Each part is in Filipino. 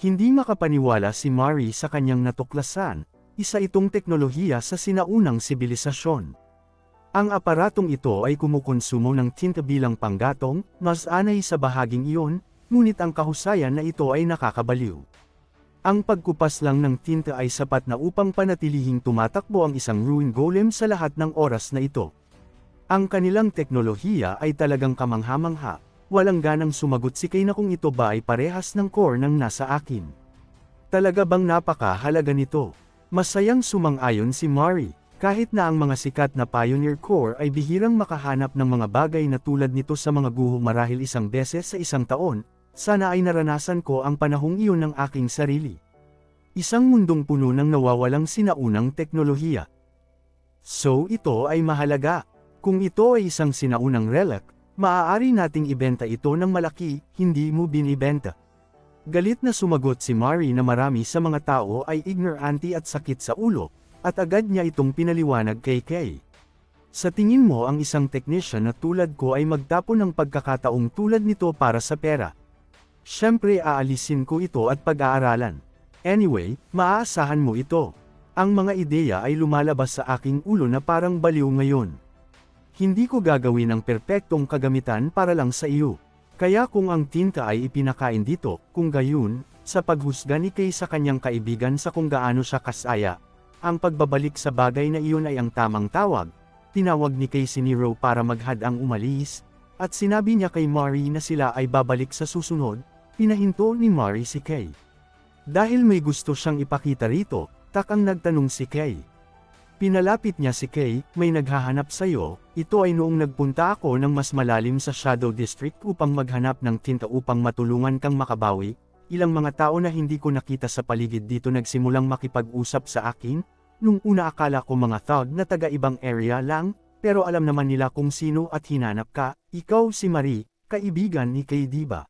Hindi makapaniwala si Mari sa kanyang natuklasan, isa itong teknolohiya sa sinaunang sibilisasyon. Ang aparatong ito ay kumukonsumo ng tinta bilang panggatong, mas anay sa bahaging iyon, ngunit ang kahusayan na ito ay nakakabaliw. Ang pagkupas lang ng tinta ay sapat na upang panatilihing tumatakbo ang isang ruin golem sa lahat ng oras na ito. Ang kanilang teknolohiya ay talagang kamangha-mangha, walang ganang sumagot si Kay na kung ito ba ay parehas ng core ng nasa akin. Talaga bang napakahalaga nito? Masayang sumang-ayon si Mari. Kahit na ang mga sikat na Pioneer Core ay bihirang makahanap ng mga bagay na tulad nito sa mga guho marahil isang beses sa isang taon, sana ay naranasan ko ang panahong iyon ng aking sarili. Isang mundong puno ng nawawalang sinaunang teknolohiya. So ito ay mahalaga. Kung ito ay isang sinaunang relic, maaari nating ibenta ito ng malaki, hindi mo binibenta. Galit na sumagot si Mari na marami sa mga tao ay ignorante at sakit sa ulo, at agad niya itong pinaliwanag kay Kay. Sa tingin mo ang isang technician na tulad ko ay magtapon ng pagkakataong tulad nito para sa pera? Siyempre aalisin ko ito at pag-aaralan. Anyway, maaasahan mo ito. Ang mga ideya ay lumalabas sa aking ulo na parang baliw ngayon. Hindi ko gagawin ang perpektong kagamitan para lang sa iyo. Kaya kung ang tinta ay ipinakain dito, kung gayon, sa paghusga ni Kay sa kanyang kaibigan sa kung gaano siya kasaya, ang pagbabalik sa bagay na iyon ay ang tamang tawag. Tinawag ni Kay si Nero para maghadang umalis, at sinabi niya kay Mari na sila ay babalik sa susunod. Pinahinto ni Mari si Kay. Dahil may gusto siyang ipakita rito, takang nagtanong si Kay. Pinalapit niya si Kay, may naghahanap sa'yo. Ito ay noong nagpunta ako ng mas malalim sa Shadow District upang maghanap ng tinta upang matulungan kang makabawi. Ilang mga tao na hindi ko nakita sa paligid dito nagsimulang makipag-usap sa akin. Nung una akala ko mga thug na taga-ibang area lang, pero alam naman nila kung sino at hinanap ka. Ikaw si Marie, kaibigan ni Kay diba?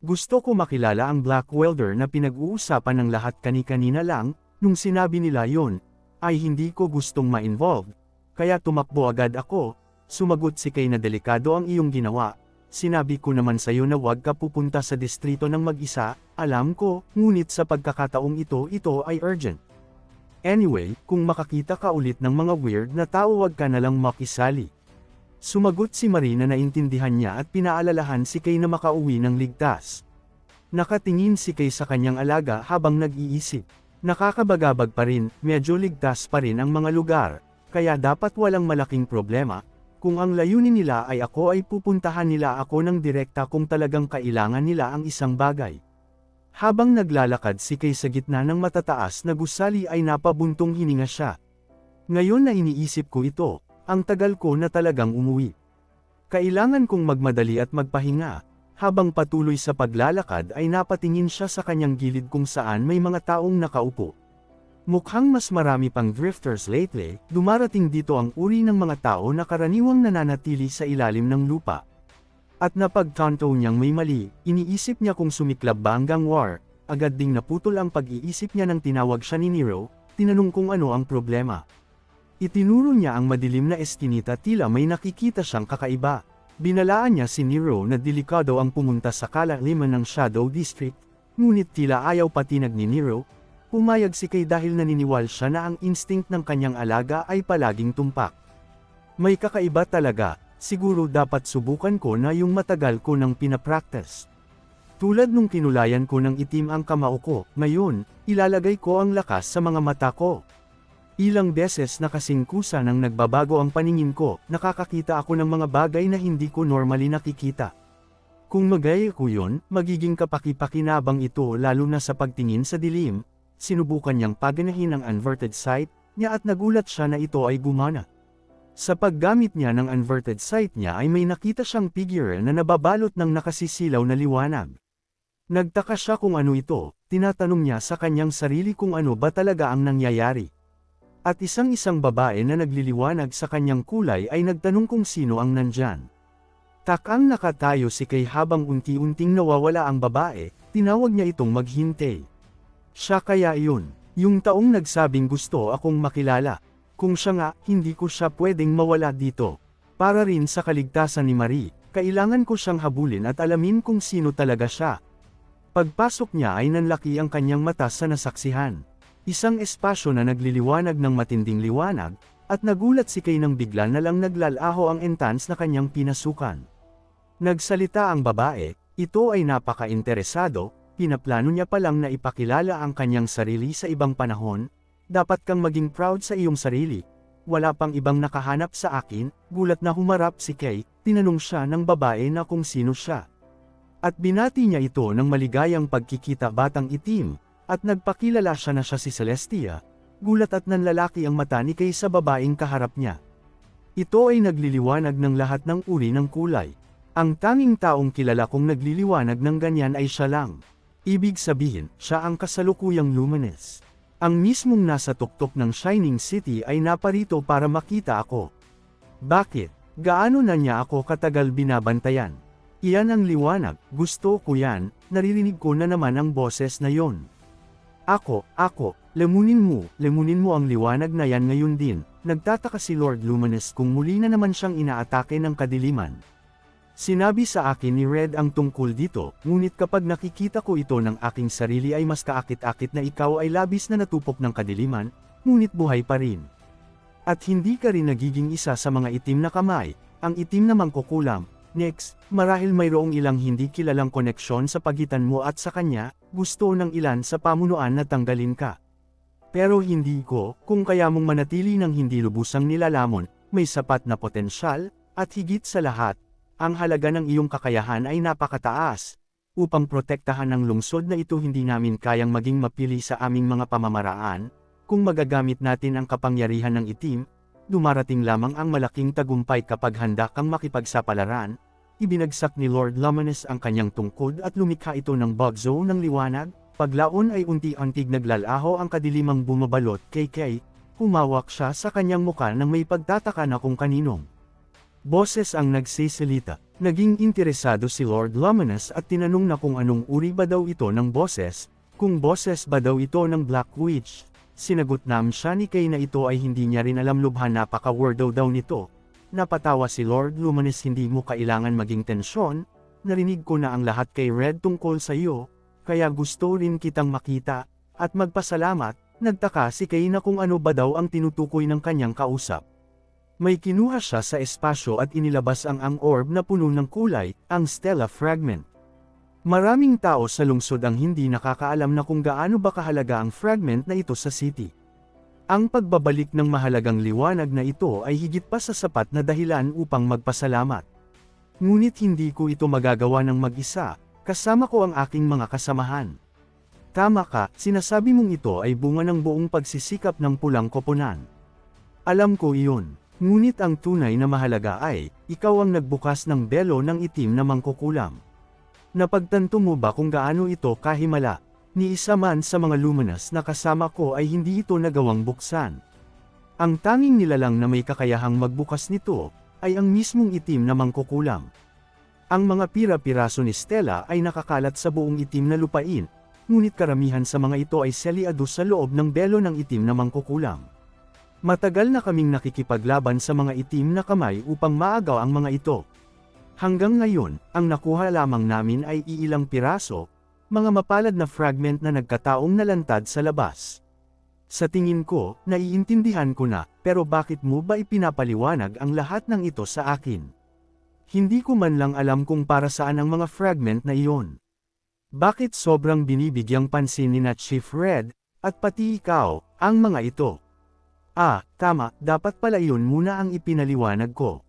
Gusto ko makilala ang Black Welder na pinag-uusapan ng lahat kani-kanina lang. Nung sinabi nila yon, ay hindi ko gustong ma-involve. Kaya tumakbo agad ako. Sumagot si Kay na delikado ang iyong ginawa. Sinabi ko naman sa'yo na huwag ka pupunta sa distrito ng mag-isa. Alam ko, ngunit sa pagkakataong ito ay urgent. Anyway, kung makakita ka ulit ng mga weird na tao huwag ka nalang makisali. Sumagot si Marina na naintindihan niya at pinaalalahan si Kay na makauwi ng ligtas. Nakatingin si Kay sa kanyang alaga habang nag-iisip. Nakakabagabag pa rin, medyo ligtas pa rin ang mga lugar, kaya dapat walang malaking problema. Kung ang layunin nila ay ako ay pupuntahan nila ako ng direkta kung talagang kailangan nila ang isang bagay. Habang naglalakad si Kay sa gitna ng matataas na gusali ay napabuntong hininga siya. Ngayon na iniisip ko ito, ang tagal ko na talagang umuwi. Kailangan kong magmadali at magpahinga. Habang patuloy sa paglalakad ay napatingin siya sa kanyang gilid kung saan may mga taong nakaupo. Mukhang mas marami pang drifters lately, dumarating dito ang uri ng mga tao na karaniwang nananatili sa ilalim ng lupa. At napagtanto niyang may mali, iniisip niya kung sumiklab ba hanggang war, agad ding naputol ang pag-iisip niya nang tinawag siya ni Nero, tinanong kung ano ang problema. Itinuro niya ang madilim na eskinita tila may nakikita siyang kakaiba. Binalaan niya si Nero na delikado ang pumunta sa kalaliman ng Shadow District, ngunit tila ayaw patinag ni Nero. Pumayag si Kay dahil naniniwal siya na ang instinct ng kanyang alaga ay palaging tumpak. May kakaiba talaga. Siguro dapat subukan ko na yung matagal ko nang pinapractice. Tulad nung kinulayan ko ng itim ang kamao ko, ngayon, ilalagay ko ang lakas sa mga mata ko. Ilang beses na kasing kusa nang nagbabago ang paningin ko, nakakakita ako ng mga bagay na hindi ko normally nakikita. Kung magaya ko yun, magiging kapaki-pakinabang ito lalo na sa pagtingin sa dilim. Sinubukan niyang paganahin ang inverted sight niya at nagulat siya na ito ay gumana. Sa paggamit niya ng inverted sight niya ay may nakita siyang figure na nababalot ng nakasisilaw na liwanag. Nagtaka siya kung ano ito, tinatanong niya sa kanyang sarili kung ano ba talaga ang nangyayari. At isang babae na nagliliwanag sa kanyang kulay ay nagtanong kung sino ang nandyan. Takang nakatayo si Kay habang unti-unting nawawala ang babae, tinawag niya itong maghintay. Siya kaya iyon, yung taong nagsabing gusto akong makilala. Kung siya nga, hindi ko siya pwedeng mawala dito. Para rin sa kaligtasan ni Marie, kailangan ko siyang habulin at alamin kung sino talaga siya. Pagpasok niya ay nanlaki ang kanyang mata sa nasaksihan. Isang espasyo na nagliliwanag ng matinding liwanag, at nagulat si Kay nang bigla na lang naglalaho ang entrance na kanyang pinasukan. Nagsalita ang babae, ito ay napaka-interesado, pinaplano niya palang na ipakilala ang kanyang sarili sa ibang panahon, dapat kang maging proud sa iyong sarili. Wala pang ibang nakahanap sa akin, gulat na humarap si Kay, tinanong siya ng babae na kung sino siya. At binati niya ito ng maligayang pagkikita batang itim, at nagpakilala siya na siya si Celestia. Gulat at nanlalaki ang mata ni Kay sa babaeng kaharap niya. Ito ay nagliliwanag ng lahat ng uri ng kulay. Ang tanging taong kilala kong nagliliwanag ng ganyan ay siya lang. Ibig sabihin, siya ang kasalukuyang luminous. Ang mismong nasa tuktok ng Shining City ay naparito para makita ako. Bakit? Gaano na niya ako katagal binabantayan? Iyan ang liwanag, gusto ko yan, naririnig ko na naman ang boses na yon. Ako, lemunin mo ang liwanag na yan ngayon din. Nagtataka si Lord Luminous kung muli na naman siyang inaatake ng kadiliman. Sinabi sa akin ni Red ang tungkol dito, ngunit kapag nakikita ko ito ng aking sarili ay mas kaakit-akit na ikaw ay labis na natupok ng kadiliman, ngunit buhay pa rin. At hindi ka rin nagiging isa sa mga itim na kamay, ang itim na mangkukulam. Next, marahil mayroong ilang hindi kilalang koneksyon sa pagitan mo at sa kanya, gusto ng ilan sa pamunuan na tanggalin ka. Pero hindi ko, kung kaya mong manatili ng hindi lubusang nilalamon, may sapat na potensyal, at higit sa lahat, ang halaga ng iyong kakayahan ay napakataas. Upang protektahan ang lungsod na ito hindi namin kayang maging mapili sa aming mga pamamaraan, kung magagamit natin ang kapangyarihan ng itim, dumarating lamang ang malaking tagumpay kapag handa kang makipagsapalaran. Ibinagsak ni Lord Luminous ang kanyang tungkod at lumikha ito ng bug zone ng liwanag. Paglaon ay unti-untig naglalaho ang kadilimang bumabalot kay Kay, humawak siya sa kanyang muka nang may pagtataka na kung kaninong boses ang nagsisilita. Naging interesado si Lord Luminous at tinanong na kung anong uri ba daw ito ng boses, kung boses ba daw ito ng Black Witch. Sinagot naman siya ni Kay na ito ay hindi niya rin alam, lubha napaka-weirdo daw nito. Napatawa si Lord Luminous, hindi mo kailangan maging tensyon, narinig ko na ang lahat kay Red tungkol sa iyo, kaya gusto rin kitang makita, at magpasalamat. Nagtaka si Kay na kung ano ba daw ang tinutukoy ng kanyang kausap. May kinuha siya sa espasyo at inilabas ang orb na puno ng kulay, ang Stella Fragment. Maraming tao sa lungsod ang hindi nakakaalam na kung gaano ba kahalaga ang fragment na ito sa city. Ang pagbabalik ng mahalagang liwanag na ito ay higit pa sa sapat na dahilan upang magpasalamat. Ngunit hindi ko ito magagawa ng mag-isa, kasama ko ang aking mga kasamahan. Tama ka, sinasabi mong ito ay bunga ng buong pagsisikap ng pulang koponan. Alam ko iyon. Ngunit ang tunay na mahalaga ay, ikaw ang nagbukas ng belo ng itim na mangkukulam. Napagtanto mo ba kung gaano ito kahimala? Ni isa man sa mga luminous na kasama ko ay hindi ito nagawang buksan. Ang tanging nilalang na may kakayahang magbukas nito, ay ang mismong itim na mangkukulam. Ang mga pira-piraso ni Stella ay nakakalat sa buong itim na lupain, ngunit karamihan sa mga ito ay selyado sa loob ng belo ng itim na mangkukulam. Matagal na kaming nakikipaglaban sa mga itim na kamay upang maagaw ang mga ito. Hanggang ngayon, ang nakuha lamang namin ay iilang piraso, mga mapalad na fragment na nagkataong nalantad sa labas. Sa tingin ko, naiintindihan ko na, pero bakit mo ba ipinapaliwanag ang lahat ng ito sa akin? Hindi ko man lang alam kung para saan ang mga fragment na iyon. Bakit sobrang binibigyang pansin ni na Chief Red, at pati ikaw, ang mga ito? Tama, dapat pala iyon muna ang ipinaliwanag ko.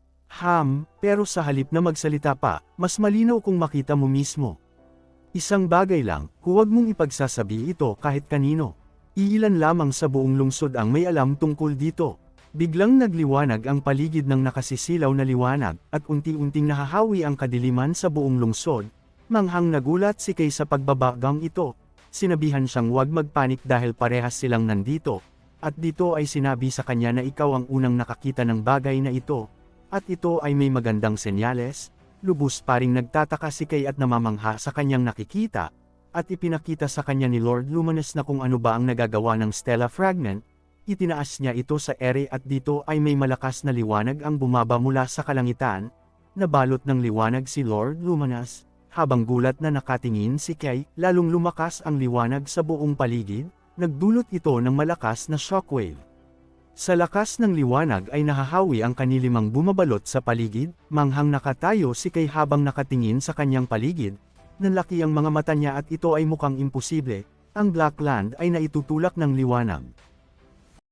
Pero sa halip na magsalita pa, mas malinaw kung makita mo mismo. Isang bagay lang, huwag mong ipagsasabi ito kahit kanino. Iilan lamang sa buong lungsod ang may alam tungkol dito. Biglang nagliwanag ang paligid ng nakasisilaw na liwanag, at unti-unting nahahawi ang kadiliman sa buong lungsod. Manghang nagulat si Kay sa pagbabagang ito. Sinabihan siyang huwag magpanik dahil parehas silang nandito. At dito ay sinabi sa kanya na ikaw ang unang nakakita ng bagay na ito, at ito ay may magandang senyales. Lubos pa ring nagtataka si Kay at namamangha sa kanyang nakikita, at ipinakita sa kanya ni Lord Luminous na kung ano ba ang nagagawa ng Stella Fragment. Itinaas niya ito sa ere at dito ay may malakas na liwanag ang bumaba mula sa kalangitan. Nabalot ng liwanag si Lord Luminous, habang gulat na nakatingin si Kay, lalong lumakas ang liwanag sa buong paligid, nagdulot ito ng malakas na shockwave. Sa lakas ng liwanag ay nahahawi ang kanilimang bumabalot sa paligid, manghang nakatayo si Kay habang nakatingin sa kanyang paligid, nanlaki ang mga mata niya at ito ay mukhang imposible, ang Black Land ay naitutulak ng liwanag.